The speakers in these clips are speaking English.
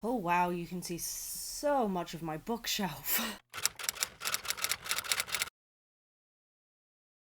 Oh wow, you can see so much of my bookshelf.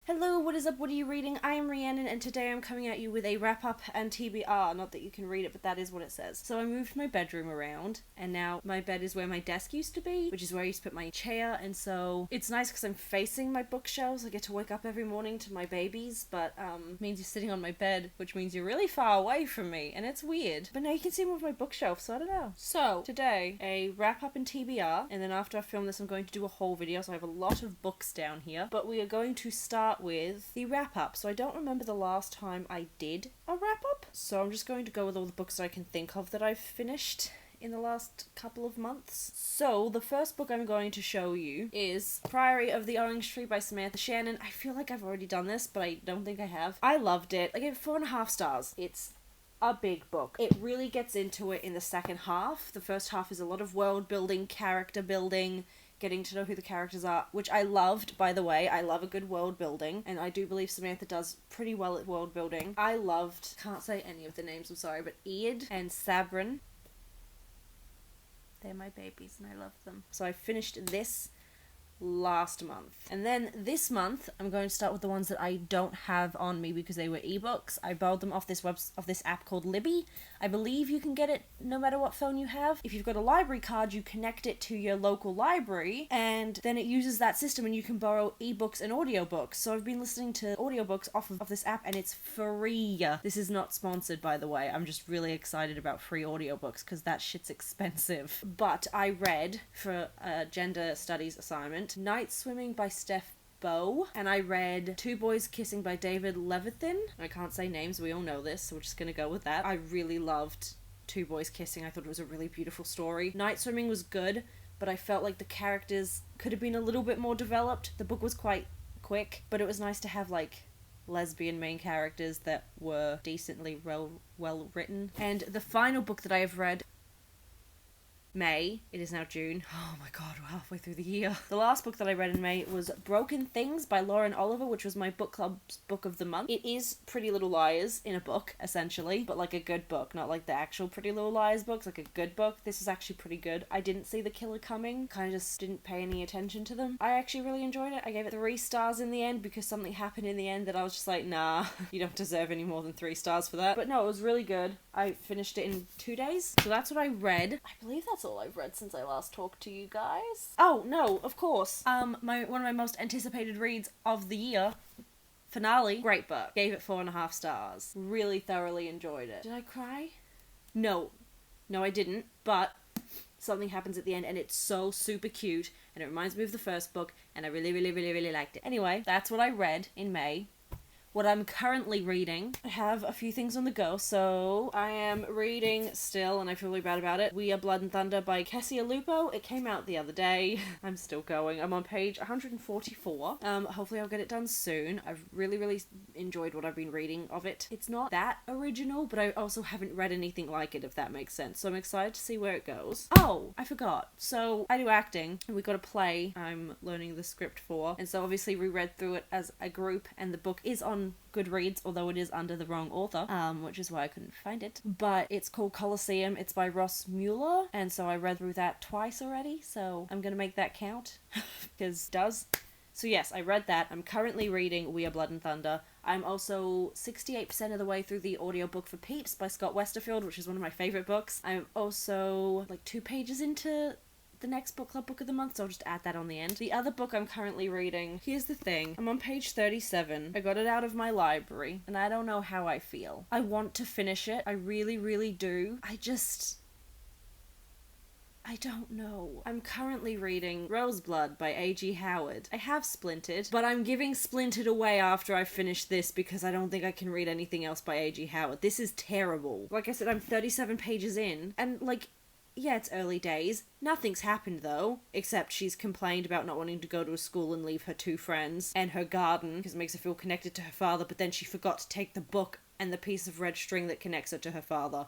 Hello, what is up? What are you reading? I am Rhiannon, and today I'm coming at you with a wrap up and TBR. Not that you can read it, but that is what it says. So I moved my bedroom around, and now my bed is where my desk used to be, which is where I used to put my chair, and so it's nice because I'm facing my bookshelves. I get to wake up every morning to my babies, but means you're sitting on my bed, which means you're really far away from me, and it's weird. But now you can see more of my bookshelf, so I don't know. So today, a wrap up and TBR, and then after I film this, I'm going to do a whole video, so I have a lot of books down here. But we are going to start with the wrap up. So I don't remember the last time I did a wrap up, so I'm just going to go with all the books I can think of that I've finished in the last couple of months. So the first book I'm going to show you is Priory of the Orange Tree by Samantha. Shannon. I feel like I've already done this, but I don't think I have. I loved it. I gave it 4.5 stars. It's a big book. It really gets into it in the second half. The first half is a lot of world building, character building, getting to know who the characters are, which I loved, by the way. I love a good world building, and I do believe Samantha does pretty well at world building. I loved, can't say any of the names, I'm sorry, but Eid and Sabrin. They're my babies, and I love them. So I finished this last month. And then this month, I'm going to start with the ones that I don't have on me because they were ebooks. I borrowed them off this app called Libby. I believe you can get it no matter what phone you have. If you've got a library card, you connect it to your local library, and then it uses that system, and you can borrow ebooks and audiobooks. So I've been listening to audiobooks off of this app, and it's free. This is not sponsored, by the way. I'm just really excited about free audiobooks because that shit's expensive. But I read, for a gender studies assignment, Night Swimming by Steph Bow, and I read Two Boys Kissing by David Levithan. I can't say names, we all know this, so we're just gonna go with that. I really loved Two Boys Kissing. I thought it was a really beautiful story. Night Swimming was good, but I felt like the characters could have been a little bit more developed. The book was quite quick, but it was nice to have like lesbian main characters that were decently well written. And the final book that I have read, May. It is now June. Oh my god, we're halfway through the year. The last book that I read in May was Broken Things by Lauren Oliver, which was my book club's book of the month. It is Pretty Little Liars in a book, essentially, but like a good book, not like the actual Pretty Little Liars books, like a good book. This is actually pretty good. I didn't see the killer coming, kind of just didn't pay any attention to them. I actually really enjoyed it. I gave it 3 stars in the end because something happened in the end that I was just like, nah, you don't deserve any more than 3 stars for that. But no, it was really good. I finished it in 2 days. So that's what I read. I believe that's all I've read since I last talked to you guys. Oh, no, of course. One of my most anticipated reads of the year, Finale. Great book. Gave it 4.5 stars. Really thoroughly enjoyed it. Did I cry? No. No, I didn't. But something happens at the end and it's so super cute and it reminds me of the first book and I really, really, really, really liked it. Anyway, that's what I read in May. What I'm currently reading, I have a few things on the go, so I am reading still, and I feel really bad about it, We Are Blood and Thunder by Kessia Lupo. It came out the other day. I'm still going. I'm on page 144. Hopefully I'll get it done soon. I've really, really enjoyed what I've been reading of it. It's not that original, but I also haven't read anything like it, if that makes sense, so I'm excited to see where it goes. Oh, I forgot. So, I do acting, and we got a play I'm learning the script for, and so obviously we read through it as a group, and the book is on Goodreads, although it is under the wrong author, which is why I couldn't find it. But it's called Colosseum. It's by Ross Mueller, and so I read through that twice already, so I'm gonna make that count, because it does. So yes, I read that. I'm currently reading We Are Blood and Thunder. I'm also 68% of the way through the audiobook for Peeps by Scott Westerfield, which is one of my favourite books. I'm also like 2 pages into the next book club book of the month, so I'll just add that on the end. The other book I'm currently reading, here's the thing, I'm on page 37. I got it out of my library, and I don't know how I feel. I want to finish it. I really, really do. I don't know. I'm currently reading Roseblood by A.G. Howard. I have Splintered, but I'm giving Splintered away after I finish this because I don't think I can read anything else by A.G. Howard. This is terrible. Like I said, I'm 37 pages in, and like, yeah, it's early days. Nothing's happened, though, except she's complained about not wanting to go to a school and leave her 2 friends and her garden because it makes her feel connected to her father, but then she forgot to take the book and the piece of red string that connects her to her father.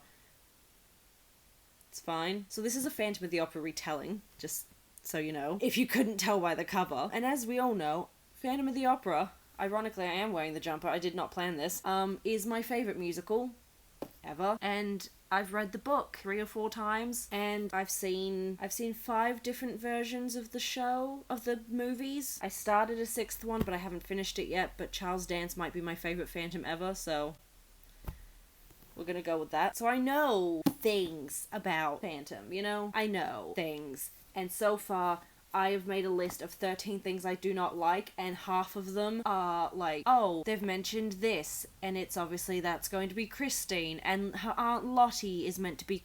It's fine. So this is a Phantom of the Opera retelling, just so you know, if you couldn't tell by the cover. And as we all know, Phantom of the Opera, ironically I am wearing the jumper, I did not plan this, is my favourite musical ever, and I've read the book 3 or 4 times, and I've seen 5 different versions of the show, of the movies. I started a 6th one, but I haven't finished it yet, but Charles Dance might be my favourite Phantom ever, so we're gonna go with that. So I know things about Phantom, you know? I know things. And so far, I have made a list of 13 things I do not like, and half of them are like, oh, they've mentioned this, and it's obviously that's going to be Christine, and her Aunt Lottie is meant to be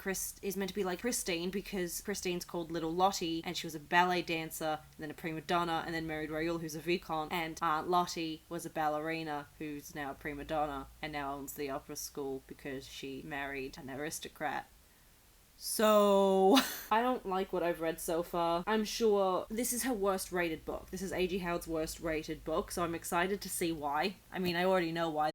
like Christine, because Christine's called Little Lottie, and she was a ballet dancer, and then a prima donna, and then married Raoul, who's a vicomte, and Aunt Lottie was a ballerina, who's now a prima donna, and now owns the opera school because she married an aristocrat. So, I don't like what I've read so far. I'm sure this is her worst rated book. This is A.G. Howard's worst rated book, so I'm excited to see why. I mean, I already know why.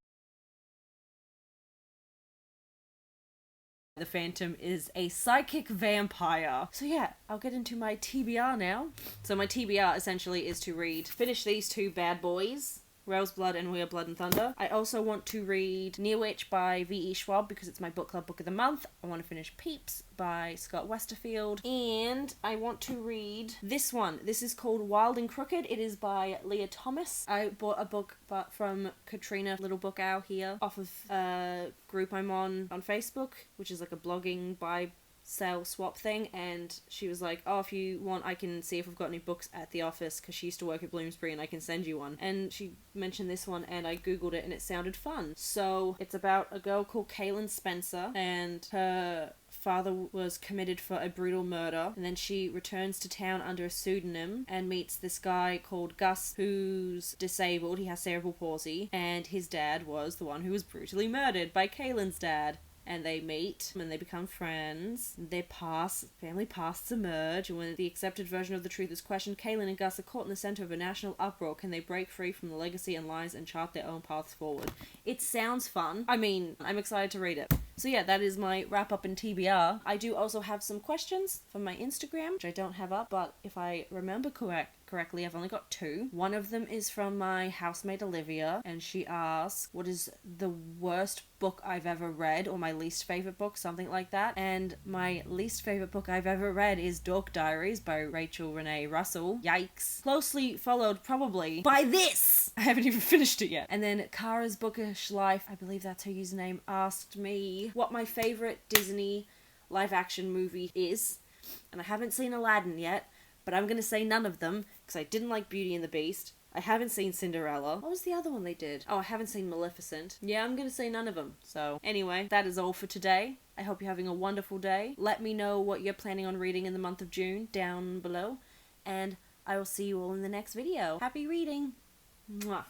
The Phantom is a psychic vampire. So yeah, I'll get into my TBR now. So my TBR essentially is to finish these 2 bad boys, Rail's Blood and We Are Blood and Thunder. I also want to read Near Witch by V.E. Schwab because it's my book club book of the month. I want to finish Peeps by Scott Westerfield. And I want to read this one. This is called Wild and Crooked. It is by Leah Thomas. I bought a book from Katrina Little Book Owl here off of a group I'm on Facebook, which is like a blogging buy sell swap thing, and she was like, oh, if you want I can see if we've got any books at the office, because she used to work at Bloomsbury, and I can send you one. And she mentioned this one, and I googled it, and it sounded fun. So it's about a girl called Kaylin Spencer, and her father was committed for a brutal murder, and then she returns to town under a pseudonym and meets this guy called Gus, who's disabled. He has cerebral palsy, and his dad was the one who was brutally murdered by Kaylin's dad. And they meet, and they become friends. Family pasts emerge, and when the accepted version of the truth is questioned, Kaylin and Gus are caught in the center of a national uproar. Can they break free from the legacy and lies and chart their own paths forward? It sounds fun. I mean, I'm excited to read it. So yeah, that is my wrap-up and TBR. I do also have some questions from my Instagram, which I don't have up, but if I remember correctly, I've only got 2. One of them is from my housemate Olivia, and she asks, what is the worst book I've ever read, or my least favourite book, something like that. And my least favourite book I've ever read is Dork Diaries by Rachel Renee Russell. Yikes. Closely followed, probably, by this! I haven't even finished it yet. And then Kara's Bookish Life, I believe that's her username, asked me what my favourite Disney live-action movie is. And I haven't seen Aladdin yet, but I'm going to say none of them, because I didn't like Beauty and the Beast. I haven't seen Cinderella. What was the other one they did? Oh, I haven't seen Maleficent. Yeah, I'm going to say none of them. So, anyway, that is all for today. I hope you're having a wonderful day. Let me know what you're planning on reading in the month of June down below. And I will see you all in the next video. Happy reading! Mwah.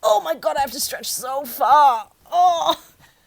Oh my god, I have to stretch so far! Oh!